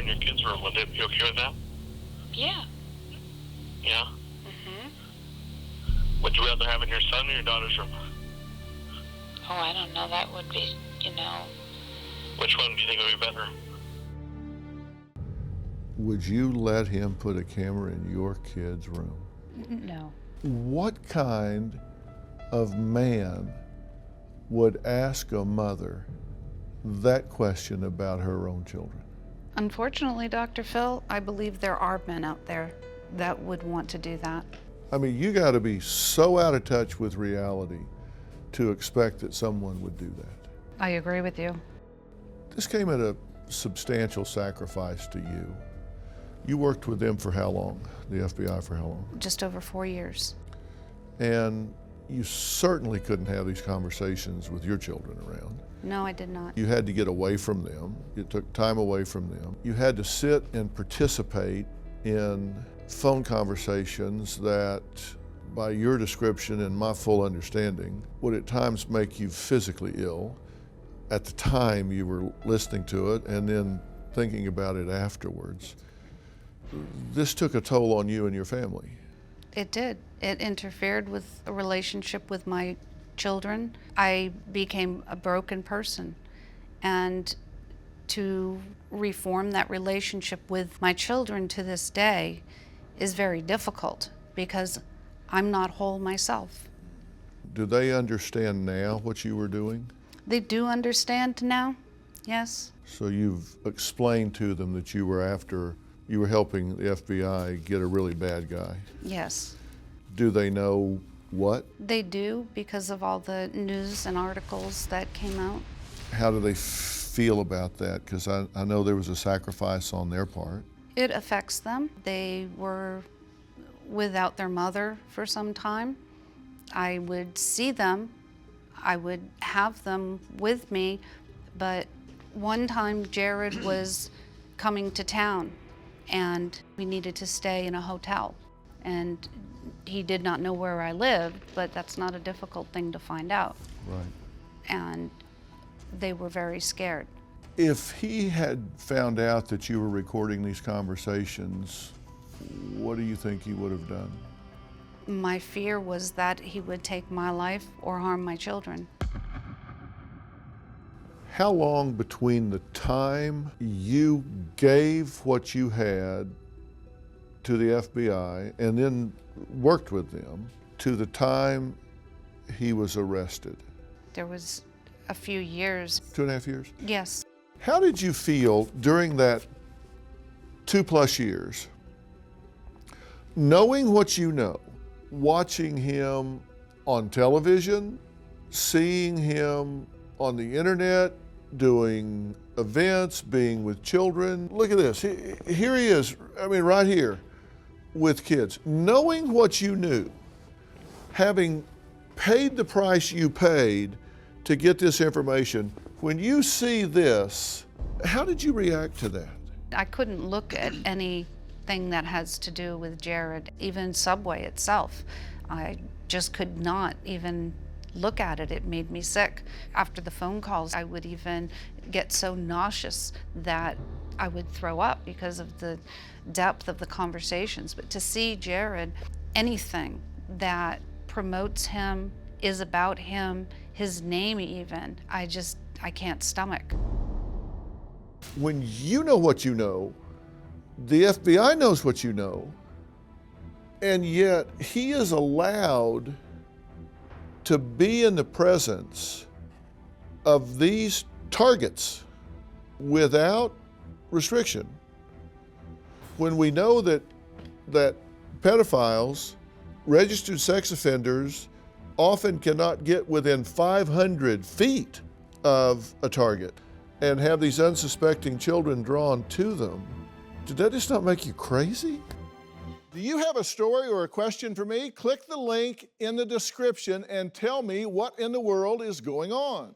in your kids' room. Would they be okay with that? Yeah. Yeah? Mm-hmm. Would you rather have it in your son or your daughter's room? Oh, I don't know. That would be, Which one do you think would be better? Would you let him put a camera in your kid's room? No. What kind of man would ask a mother that question about her own children? Unfortunately, Dr. Phil, I believe there are men out there that would want to do that. I mean, you got to be so out of touch with reality to expect that someone would do that. I agree with you. This came at a substantial sacrifice to you. You worked with them for how long? The FBI for how long? Just over 4 years. And you certainly couldn't have these conversations with your children around. No, I did not. You had to get away from them. It took time away from them. You had to sit and participate in phone conversations that, by your description and my full understanding, would at times make you physically ill. At the time you were listening to it and then thinking about it afterwards. This took a toll on you and your family. It did. It interfered with a relationship with my children. I became a broken person. And to reform that relationship with my children to this day is very difficult because I'm not whole myself. Do they understand now what you were doing? They do understand now, yes. So you've explained to them that you were helping the FBI get a really bad guy. Yes. Do they know what? They do because of all the news and articles that came out. How do they feel about that? Because I know there was a sacrifice on their part. It affects them. They were without their mother for some time. I would see them. I would have them with me, but one time Jared was coming to town and we needed to stay in a hotel. And he did not know where I lived, but that's not a difficult thing to find out. Right. And they were very scared. If he had found out that you were recording these conversations, what do you think he would have done? My fear was that he would take my life or harm my children. How long between the time you gave what you had to the FBI and then worked with them to the time he was arrested? There was a few years. 2.5 years? Yes. How did you feel during that 2+ years, knowing what you know, watching him on television, seeing him on the internet, doing events, being with children? Look at this. Here he is, right here with kids. Knowing what you knew, having paid the price you paid to get this information, when you see this, how did you react to that? I couldn't look at anything that has to do with Jared, even Subway itself. I just could not even look at it. It made me sick. After the phone calls, I would even get so nauseous that I would throw up because of the depth of the conversations. But to see Jared, anything that promotes him, is about him, his name even, I can't stomach. When you know what you know, the FBI knows what you know, and yet he is allowed to be in the presence of these targets without restriction. When we know that pedophiles, registered sex offenders, often cannot get within 500 feet of a target and have these unsuspecting children drawn to them, did that just not make you crazy? Do you have a story or a question for me? Click the link in the description and tell me what in the world is going on.